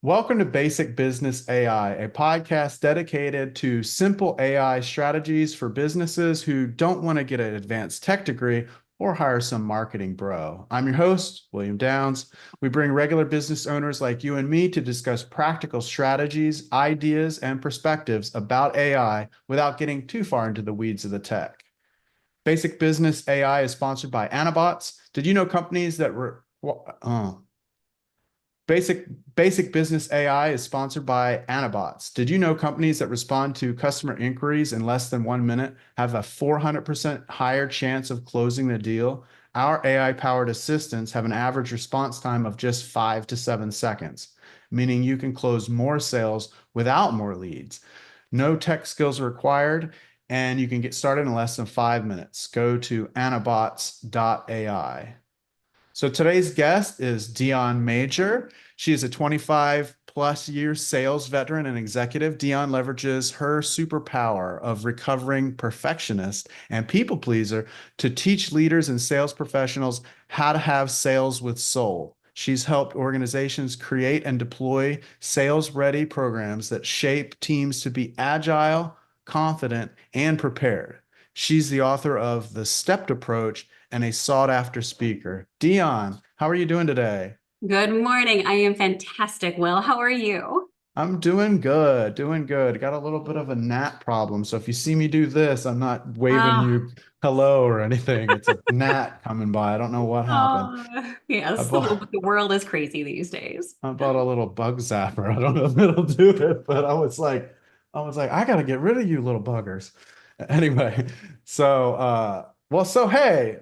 Welcome to Basic Business AI, a podcast dedicated to simple AI strategies for businesses who don't want to get an advanced tech degree or hire some marketing bro. I'm your host, William Downs. We bring regular business owners like you and me to discuss practical strategies, ideas, and perspectives about AI without getting too far into the weeds of the tech. Basic Business AI is sponsored by Anabots. Did you know companies that were Basic Business AI is sponsored by Anabots. Did you know companies that respond to customer inquiries in less than 1 minute have a 400% higher chance of closing the deal? Our AI-powered assistants have an average response time of just 5 to 7 seconds, meaning you can close more sales without more leads. No tech skills required, and you can get started in less than 5 minutes. Go to anabots.ai. So today's guest is Dionne Mejer. She is a 25 plus year sales veteran and executive. Dionne leverages her superpower of recovering perfectionist and people pleaser to teach leaders and sales professionals how to have sales with soul. She's helped organizations create and deploy sales ready programs that shape teams to be agile, confident, and prepared. She's the author of The Stepped Approach and a sought after speaker. Dionne, how are you doing today? Good morning. I am fantastic, Will. How are you? I'm doing good, doing good. Got a little bit of a gnat problem. So if you see me do this, I'm not waving Oh, you hello or anything. It's a gnat coming by. I don't know what happened. I yes, bought the world is crazy these days. I bought a little bug zapper. I don't know if it'll do it, but I was like, I gotta get rid of you little buggers. Anyway, so hey,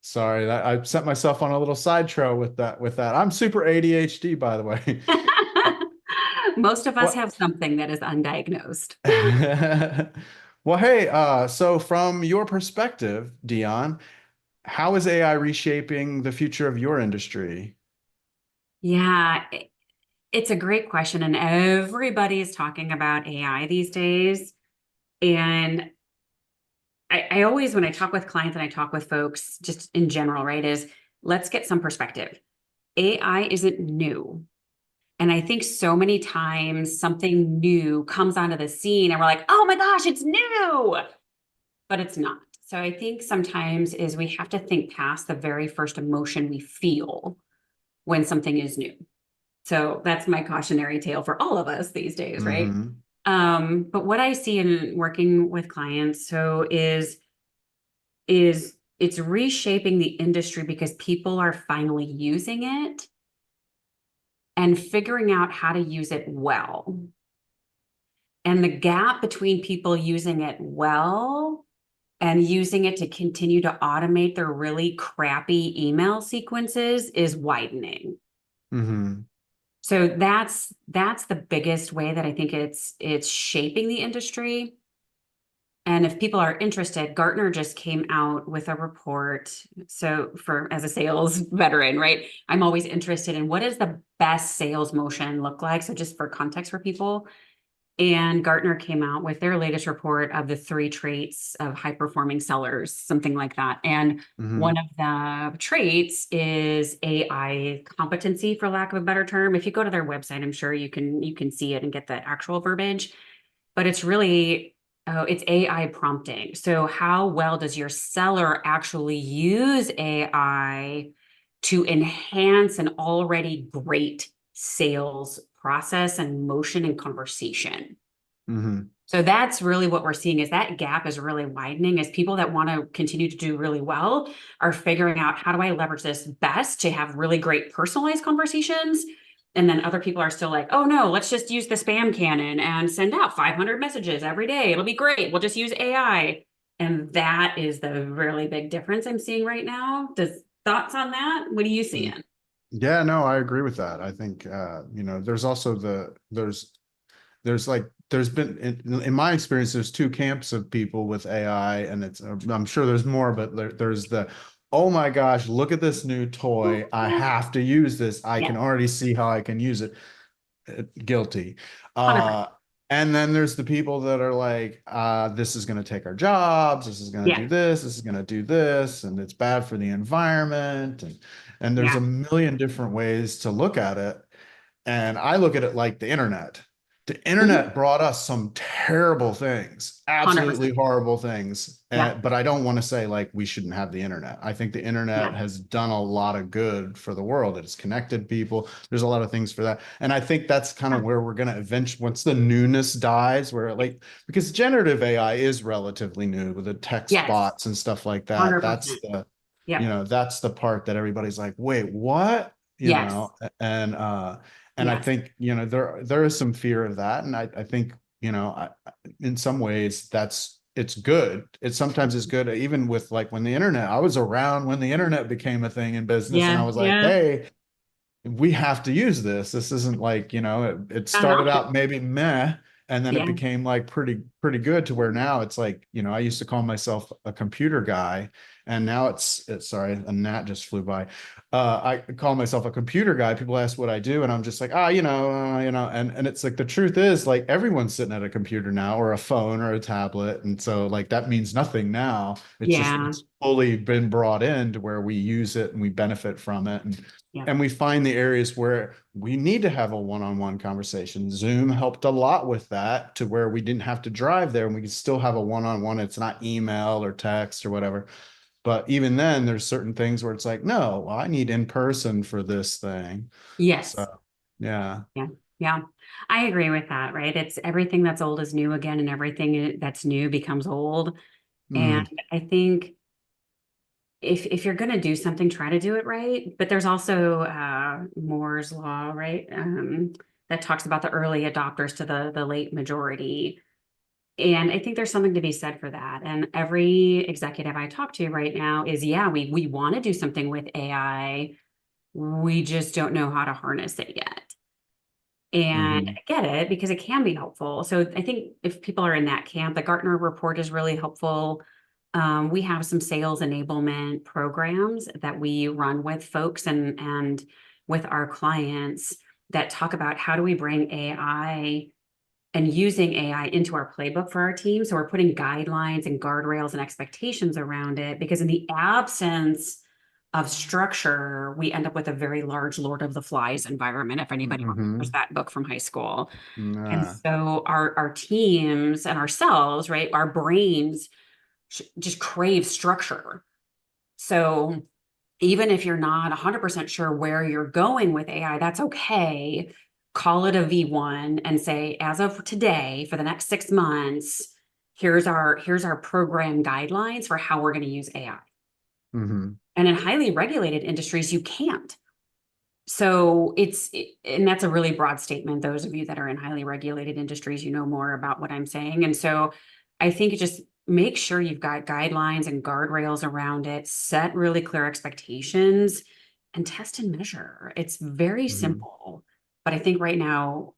sorry, that I set myself on a little side trail with that. I'm super ADHD, by the way. Most of us What? have something that is undiagnosed. Well, hey, so from your perspective, Dion, how is AI reshaping the future of your industry? Yeah, it's a great question, and everybody is talking about AI these days. And I always, when I talk with clients and I talk with folks, just in general, right, is let's get some perspective. AI isn't new. And I think so many times something new comes onto the scene and we're like, oh my gosh, it's new, but it's not. So I think sometimes is we have to think past the very first emotion we feel when something is new. So that's my cautionary tale for all of us these days, right? Hmm. But what I see in working with clients is it's reshaping the industry because people are finally using it and figuring out how to use it well. And the gap between people using it well and using it to continue to automate their really crappy email sequences is widening. Hmm. So that's the biggest way that I think it's shaping the industry. And if people are interested, Gartner just came out with a report. So for as a sales veteran, right? I'm always interested in what does the best sales motion look like? So just for context for people, and Gartner came out with their latest report of the three traits of high performing sellers, something like that. And Hmm. one of the traits is AI competency, for lack of a better term. If you go to their website, I'm sure you can see it and get the actual verbiage. But it's really it's AI prompting. So how well does your seller actually use AI to enhance an already great sales process and motion and conversation? Hmm. So that's really what we're seeing is that gap is really widening as people that want to continue to do really well are figuring out how do I leverage this best to have really great personalized conversations. And then other people are still like, oh no, let's just use the spam cannon and send out 500 messages every day. It'll be great. We'll just use AI. And that is the really big difference I'm seeing right now. Does thoughts on that? What are you seeing? Yeah, no, I agree with that. I think there's also there's like there's been in my experience there's two camps of people with AI, and it's I'm sure there's more, but there's the, oh my gosh, look at this new toy, I have to use this, I Yeah, can already see how I can use it. Guilty. 100%. And then there's the people that are like, this is going to take our jobs, this is going to Yeah. do this, this is going to do this, and it's bad for the environment. And there's Yeah. a million different ways to look at it. And I look at it like the internet. The Mhm. internet brought us some terrible things, absolutely 100%. horrible things. Yeah. But I don't want to say like we shouldn't have the internet. I think the internet Yeah. has done a lot of good for the world. It has connected people. There's a lot of things for that. And I think that's kind of where we're going to eventually, once the newness dies, where like, because generative AI is relatively new with the text Yes. bots and stuff like that. That's 100%. the, Yep. that's the part that everybody's like, wait, what? Yes. And and I Yes. think, there is some fear of that. And I think, in some ways it's good. It sometimes is good, even with like when the internet, I was around when the internet became a thing in business, and I Yeah. was like, Yeah. hey, we have to use this. This isn't like, it Not an started option. out maybe meh, and then it Yeah. became like pretty good to where now it's like, I used to call myself a computer guy, and now it's sorry, a gnat just flew by. I call myself a computer guy. People ask what I do, and I'm just like, and it's like the truth is like everyone's sitting at a computer now or a phone or a tablet, and so like that means nothing now. It's just Yeah. it's fully been brought in to where we use it and we benefit from it, Yeah. and we find the areas where we need to have a one-on-one conversation. Zoom helped a lot with that to where we didn't have to drive there and we could still have a one-on-one. It's not email or text or whatever. But even then, there's certain things where it's like, no, I need in person for this thing. Yes. So, yeah. Yeah. Yeah. I agree with that, right? It's everything that's old is new again, and everything that's new becomes old. And Mm, I think if you're going to do something, try to do it right. But there's also Moore's law, right? That talks about the early adopters to the late majority. And I think there's something to be said for that. And every executive I talk to right now is, yeah, we want to do something with AI. We just don't know how to harness it yet. And hmm I get it because it can be helpful. So I think if people are in that camp, the Gartner report is really helpful. We have some sales enablement programs that we run with folks and with our clients that talk about how do we bring AI and using AI into our playbook for our team. So we're putting guidelines and guardrails and expectations around it because in the absence of structure, we end up with a very large Lord of the Flies environment, if anybody remembers hmm that book from high school. And Yeah. so our teams and ourselves, right, our brains just crave structure. So even if you're not 100% sure where you're going with AI, that's okay. Call it a V1 and say, as of today, for the next 6 months, here's our program guidelines for how we're going to use AI. hmm And in highly regulated industries, you can't. So and that's a really broad statement. Those of you that are in highly regulated industries, you know more about what I'm saying. And so I think just make sure you've got guidelines and guardrails around it, set really clear expectations, and test and measure. It's very hmm simple. But I think right now,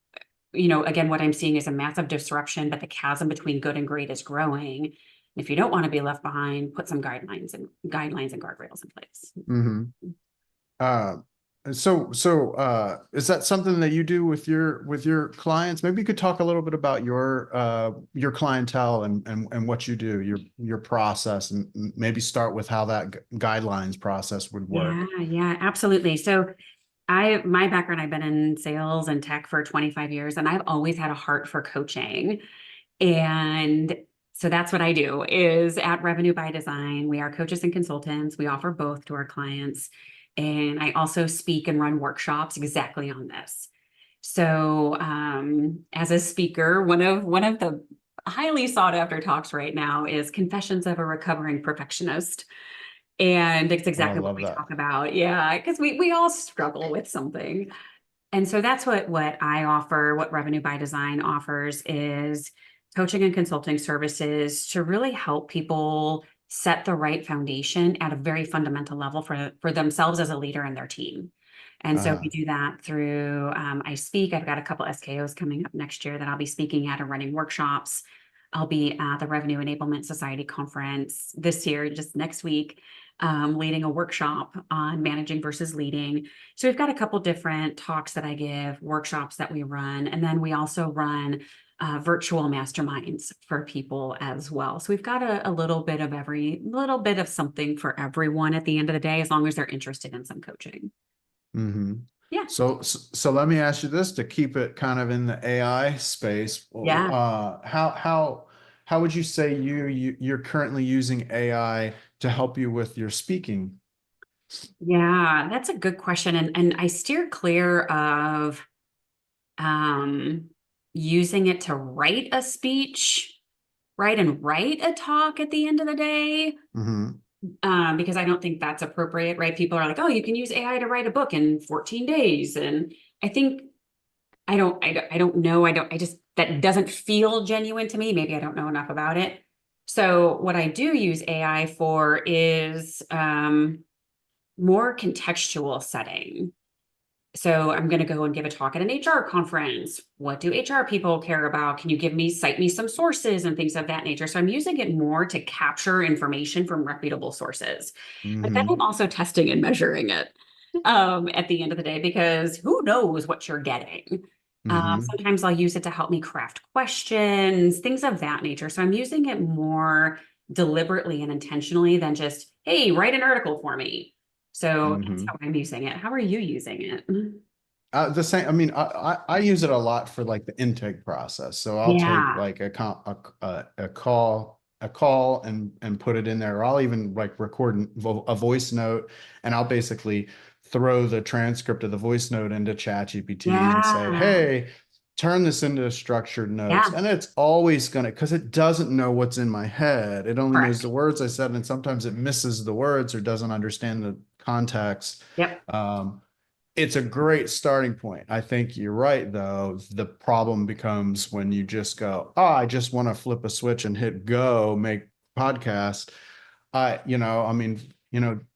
again, what I'm seeing is a massive disruption, but the chasm between good and great is growing. If you don't want to be left behind, put some guidelines and guardrails in place. hmm Uh, is that something that you do with your clients? Maybe you could talk a little bit about your clientele and what you do, your process, and maybe start with how that guidelines process would Yeah, work. yeah, absolutely. So my background, I've been in sales and tech for 25 years, and I've always had a heart for coaching. And so that's what I do is at Revenue by Design. We are coaches and consultants. We offer both to our clients. And I also speak and run workshops exactly on this. So as a speaker, one of the highly sought after talks right now is Confessions of a Recovering Perfectionist. And it's Oh, I exactly what love we that. talk about. Yeah, because we all struggle with something. And so that's what I offer, what Revenue by Design offers is coaching and consulting services to really help people set the right foundation at a very fundamental level for themselves as a leader and their team. And so we Uh, do that through I speak. I've got a couple SKOs coming up next year that I'll be speaking at and running workshops. I'll be at the Revenue Enablement Society conference this year, just next week, leading a workshop on managing versus leading. So we've got a couple different talks that I give, workshops that we run, and then we also run virtual masterminds for people as well. So we've got a little bit of little bit of something for everyone at the end of the day, as long as they're interested in some coaching. Mm-hmm. Yeah. So let me ask you this to keep it kind of in the AI space. Yeah. How would you say you're currently using AI to help you with your speaking? Yeah, that's a good question. And I steer clear of um using it to write a speech, write and write a talk at the end of the day. Mm-hmm. Because I don't think that's appropriate, right? People are like, oh, you can use AI to write a book in 14 days. And I think I don't know. I just, that doesn't feel genuine to me. Maybe I don't know enough about it. So what I do use AI for is more contextual setting. So I'm going to go and give a talk at an HR conference. What do HR people care about? Can you cite me some sources and things of that nature? So I'm using it more to capture information from reputable sources. But then Mm-hmm. I'm also testing and measuring it at the end of the day, because who knows what you're getting. Mm-hmm. Sometimes I'll use it to help me craft questions, things of that nature. So I'm using it more deliberately and intentionally than just, hey, write an article for me. So that's Mm-hmm. how I'm using it. How are you using it? The same. I mean, I use it a lot for like the intake process. So I'll take Yeah. like a call and put it in there. Or I'll even like record a voice note, and I'll basically throw the transcript of the voice note into ChatGPT and say, Yeah. "Hey, turn this into structured notes." Yeah. And it's always gonna, because it doesn't know what's in my head. It only knows Correct. the words I said, and sometimes it misses the words or doesn't understand the context. Yep. It's a great starting point. I think you're right, though. The problem becomes when you just go, oh, I just want to flip a switch and hit go, make podcast. I mean,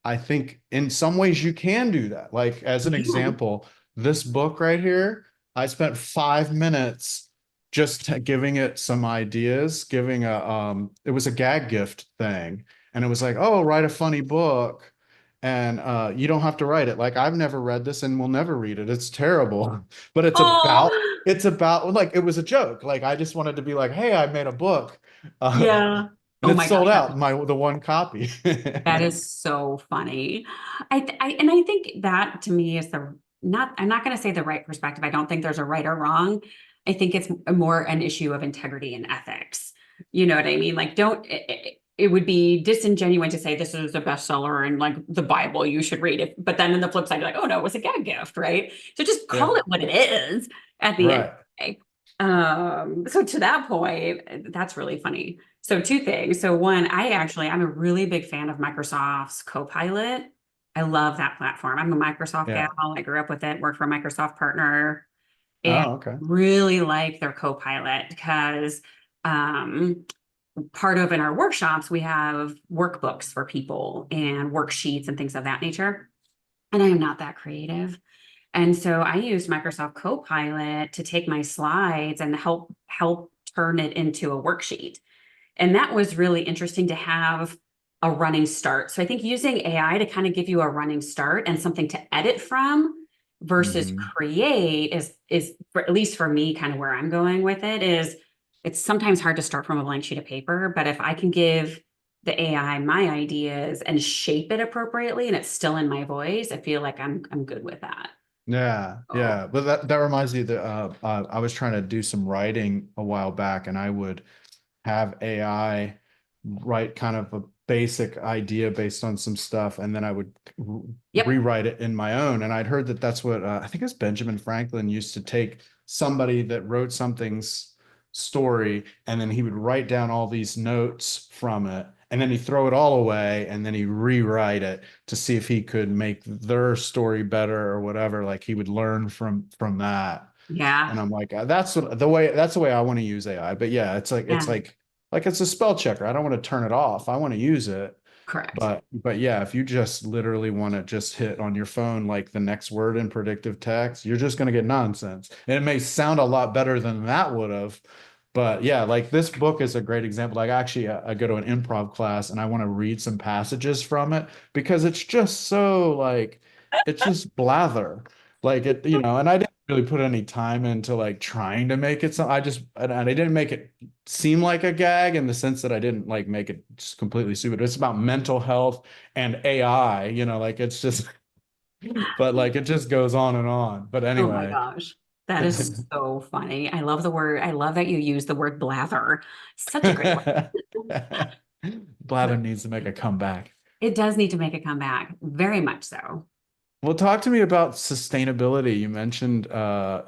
I think in some ways you can do that. Like, as an Yeah. example, this book right here, I spent 5 minutes just giving it some ideas, it was a gag gift thing. And it was like, oh, write a funny book. And you don't have to write it. Like, I've never read this and will never read it. It's terrible. But Oh, it's about like, it was a joke. Like, I just wanted to be like, hey, I made a book. Uh, yeah. and Oh it my gosh, sold out the one copy. that is so funny. I think that to me is I'm not going to say the right perspective. I don't think there's a right or wrong. I think it's more an issue of integrity and ethics. You know what I mean? Like, don't, it would be disingenuous to say this is a bestseller and like the Bible, you should read it. But then in the flip side, you're like, oh no, it was a gag gift, right? So just call Yeah. it what it is at the end of Right. the day. So to that point, that's really funny. So two things. So one, I'm a really big fan of Microsoft's Copilot. I love that platform. I'm a Microsoft gal. Yeah. I grew up with it, worked for a Microsoft partner, and Oh, okay. really like their Copilot because um, part of in our workshops, we have workbooks for people and worksheets and things of that nature. And I am not that creative. And so I used Microsoft Copilot to take my slides and help turn it into a worksheet. And that was really interesting to have a running start. So I think using AI to kind of give you a running start and something to edit from versus Hmm. create is for, at least for me, kind of where I'm going with it is it's sometimes hard to start from a blank sheet of paper, but if I can give the AI my ideas and shape it appropriately and it's still in my voice, I feel like I'm good with that. Yeah, Oh, yeah. But that reminds me that I was trying to do some writing a while back, and I would have AI write kind of a basic idea based on some stuff, and then I would yep. rewrite it in my own. And I'd heard that that's what I think it was Benjamin Franklin used to take somebody that wrote something's story, and then he would write down all these notes from it, and then he'd throw it all away, and then he'd rewrite it to see if he could make their story better or whatever. Like, he would learn from that. Yeah. And I'm like, that's the way I want to use AI. But yeah, it's Yeah. like it's a spell checker. I don't want to turn it off. I want to use it. Correct. But yeah, if you just literally want to just hit on your phone like the next word in predictive text, you're just going to get nonsense. And it may sound a lot better than that would have. But yeah, like this book is a great example. Like, actually, I go to an improv class and I want to read some passages from it because it's just so like it's just blather. Like, and I didn't really put any time into like trying to make it so and I didn't make it seem like a gag in the sense that I didn't like make it just completely stupid. It's about mental health and AI, like it's just but like it just goes on and on. But Oh my anyway. gosh. That is so funny. I love the word. I love that you use the word blather. Such a great word. Blather needs to make a comeback. It does need to make a comeback, very much so. Well, talk to me about sustainability. You mentioned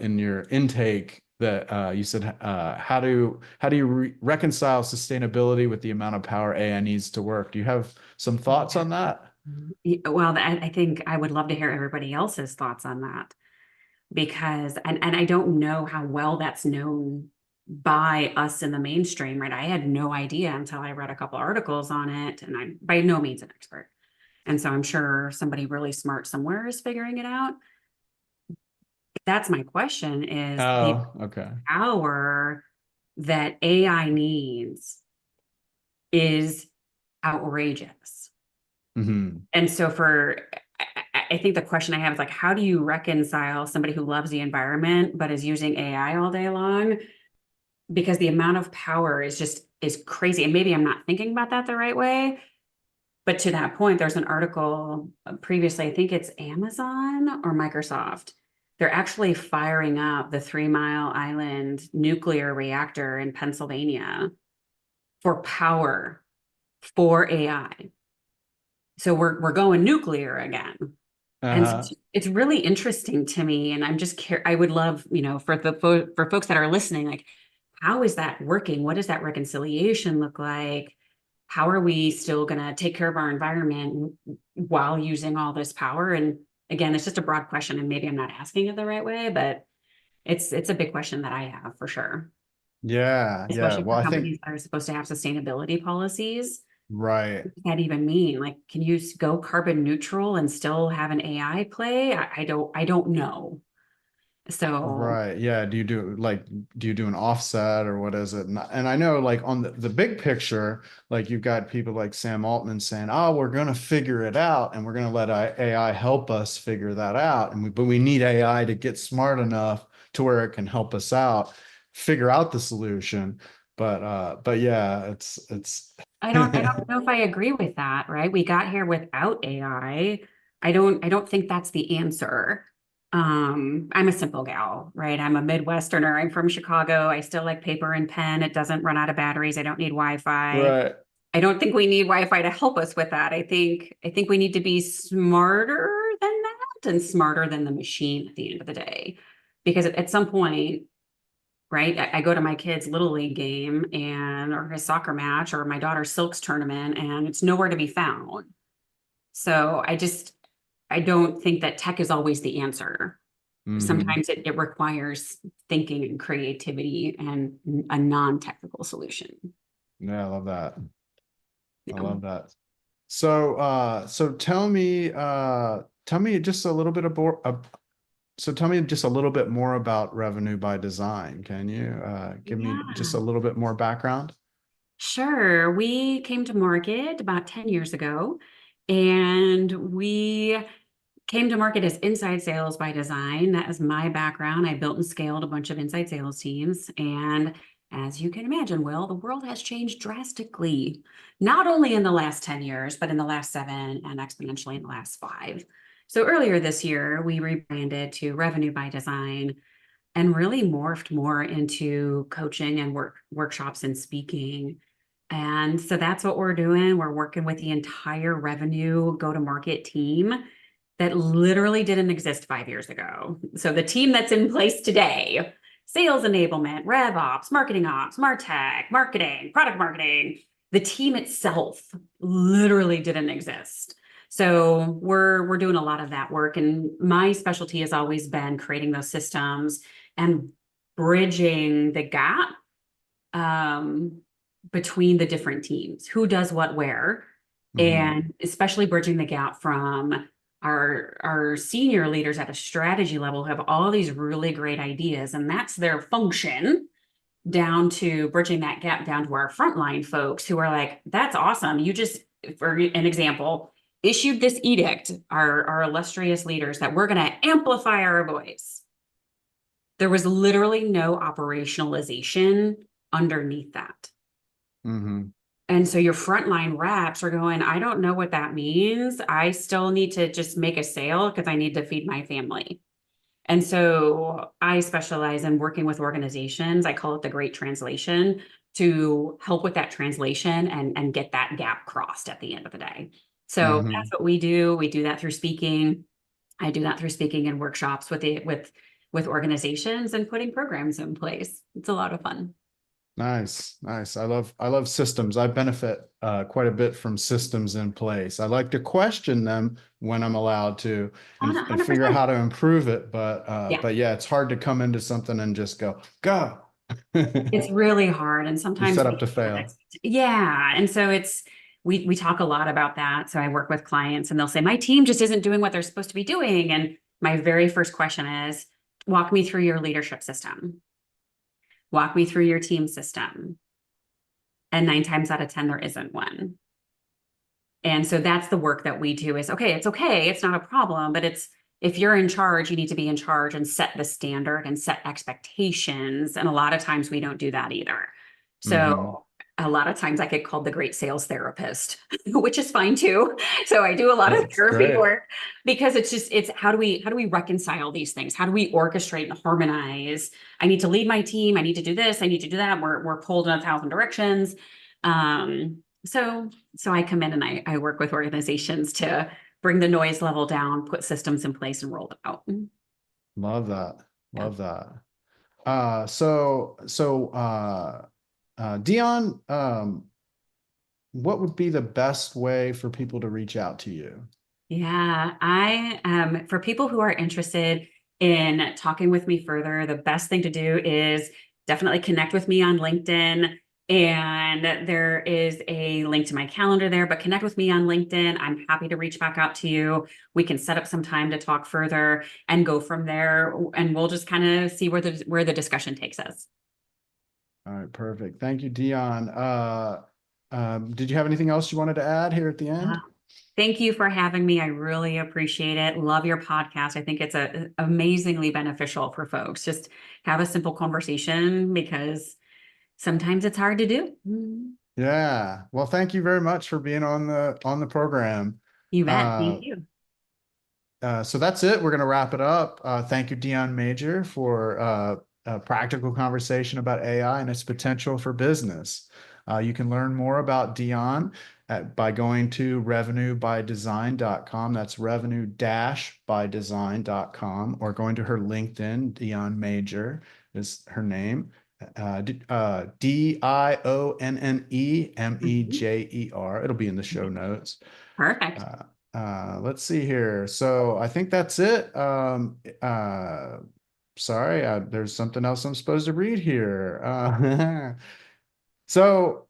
in your intake that you said how do you reconcile sustainability with the amount of power AI needs to work? Do you have some thoughts Yeah. on that? Well, I think I would love to hear everybody else's thoughts on that because, and I don't know how well that's known by us in the mainstream, right? I had no idea until I read a couple articles on it, and I'm by no means an expert. And so I'm sure somebody really smart somewhere is figuring it out. That's my question is the Oh, okay. power that AI needs is outrageous. Hmm. And so I think the question I have is like, how do you reconcile somebody who loves the environment but is using AI all day long? Because the amount of power is crazy. And maybe I'm not thinking about that the right way. But to that point, there's an article previously, I think it's Amazon or Microsoft. They're actually firing up the 3 Mile Island nuclear reactor in Pennsylvania for power for AI. So we're going nuclear again. And so Uh-huh. it's really interesting to me. And I would love, for folks that are listening, like, how is that working? What does that reconciliation look like? How are we still going to take care of our environment while using all this power? And again, it's just a broad question, and maybe I'm not asking it the right way, but it's a big question that I have for sure, Yeah, yeah. especially Well, for I think companies that are supposed to have sustainability policies. right. What does that even mean? Like, can you go carbon neutral and still have an AI play? I don't know. So Right. Yeah. Do you do an offset or what is it? And I know like on the big picture, like you've got people like Sam Altman saying, oh, we're going to figure it out and we're going to let AI help us figure that out. But we need AI to get smart enough to where it can help us out, figure out the solution. But yeah, it's I don't know if I agree with that, right? We got here without AI. I don't think that's the answer. I'm a simple gal, right? I'm a Midwesterner. I'm from Chicago. I still like paper and pen. It doesn't run out of batteries. I don't need Wi-Fi. right. I don't think we need Wi-Fi to help us with that. I think we need to be smarter than that and smarter than the machine at the end of the day. Because at some point, right? I go to my kid's little league game and or his soccer match or my daughter's silks tournament and it's nowhere to be found. So I don't think that tech is always the answer. Hmm. Sometimes it requires thinking and creativity and a non-technical solution. Yeah, I love that. I Yeah. love that. So tell me just a little bit so tell me just a little bit more about revenue by design. Can you give me just a Yeah. little bit more background? Sure. We came to market about 10 years ago and we came to market as inside sales by design. That is my background. I built and scaled a bunch of inside sales teams. And as you can imagine, Will, the world has changed drastically, not only in the last 10 years, but in the last 7 and exponentially in the last 5. So earlier this year, we rebranded to Revenue by Design and really morphed more into coaching and workshops and speaking. And so that's what we're doing. We're working with the entire revenue go-to-market team that literally didn't exist 5 years ago. So the team that's in place today, sales enablement, rev ops, martech, marketing, product marketing, the team itself literally didn't exist. So we're doing a lot of that work. And my specialty has always been creating those systems and bridging the gap um, between the different teams, who does what where, Hmm. and especially bridging the gap from our senior leaders at a strategy level have all these really great ideas, and that's their function, down to bridging that gap down to our frontline folks who are like, that's awesome. You just, for an example, issued this edict, our illustrious leaders, that we're going to amplify our voice. There was literally no operationalization underneath that. Hmm. And so your frontline reps are going, I don't know what that means. I still need to just make a sale because I need to feed my family. And so I specialize in working with organizations. I call it the great translation to help with that translation and get that gap crossed at the end of the day. So Hmm. that's what we do. We do that through speaking. I do that through speaking and workshops with organizations and putting programs in place. It's a lot of fun. Nice, nice. I love systems. I benefit quite a bit from systems in place. I like to question them when I'm allowed to and figure out 100%. how to improve it. Yeah. But yeah, it's hard to come into something and just go. It's really hard. And You sometimes set we up to have that fail. yeah. And so we talk a lot about that. So I work with clients and they'll say, my team just isn't doing what they're supposed to be doing. And my very first question is, walk me through your leadership system. Walk me through your team system. And 9 times out of 10, there isn't one. And so that's the work that we do is okay, it's okay, it's not a problem, but it's if you're in charge, you need to be in charge and set the standard and set expectations. And a lot of times we don't do that either. Hmm. So a lot of times I get called the great sales therapist, which is fine too. So I do a lot of That's therapy great. work because it's how do we reconcile these things? How do we orchestrate and harmonize? I need to lead my team, I need to do this, I need to do that. We're pulled in 1,000 directions. So I come in and I work with organizations to bring the noise level down, put systems in place and roll it out. Love that. Yeah. Love that. So Dion, what would be the best way for people to reach out to you? Yeah, I for people who are interested in talking with me further, the best thing to do is definitely connect with me on LinkedIn. And there is a link to my calendar there, but connect with me on LinkedIn. I'm happy to reach back out to you. We can set up some time to talk further and go from there. And we'll just kind of see where the discussion takes us. All right, perfect. Thank you, Dion. Did you have anything else you wanted to add here at the Uh, end? Thank you for having me. I really appreciate it. Love your podcast. I think it's amazingly beneficial for folks. Just have a simple conversation because sometimes it's hard to do. Yeah. Well, thank you very much for being on the program. You bet. Thank Uh, you. so that's it. We're going to wrap it up. Thank you, Dionne Mejer, for a practical conversation about AI and its potential for business. You can learn more about Dionne by going to revenuebydesign.com. That's revenue-bydesign.com, or going to her LinkedIn. Dionne Mejer is her name. Mhm. Dionne Mejer. It'll be in the show notes. Perfect. Uh, let's see here. So I think that's it. Sorry, there's something else I'm supposed to read here. So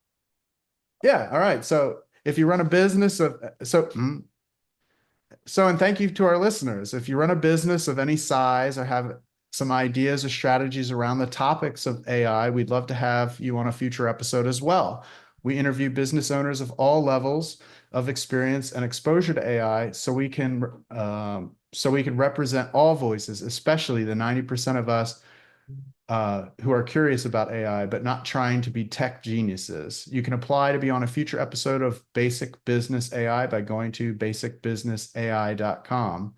yeah, all right. So if you run a business of and thank you to our listeners. If you run a business of any size or have some ideas or strategies around the topics of AI, we'd love to have you on a future episode as well. We interview business owners of all levels of experience and exposure to AI, so we can represent all voices, especially the 90% of us who are curious about AI, but not trying to be tech geniuses. You can apply to be on a future episode of Basic Business AI by going to basicbusinessai.com.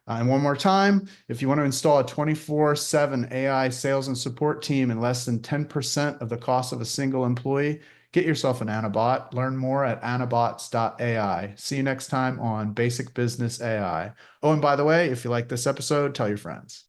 And one more time, if you want to install a 24/7 AI sales and support team in less than 10% of the cost of a single employee, get yourself an Anabot. Learn more at anabots.ai. See you next time on Basic Business AI. Oh, and by the way, if you like this episode, tell your friends.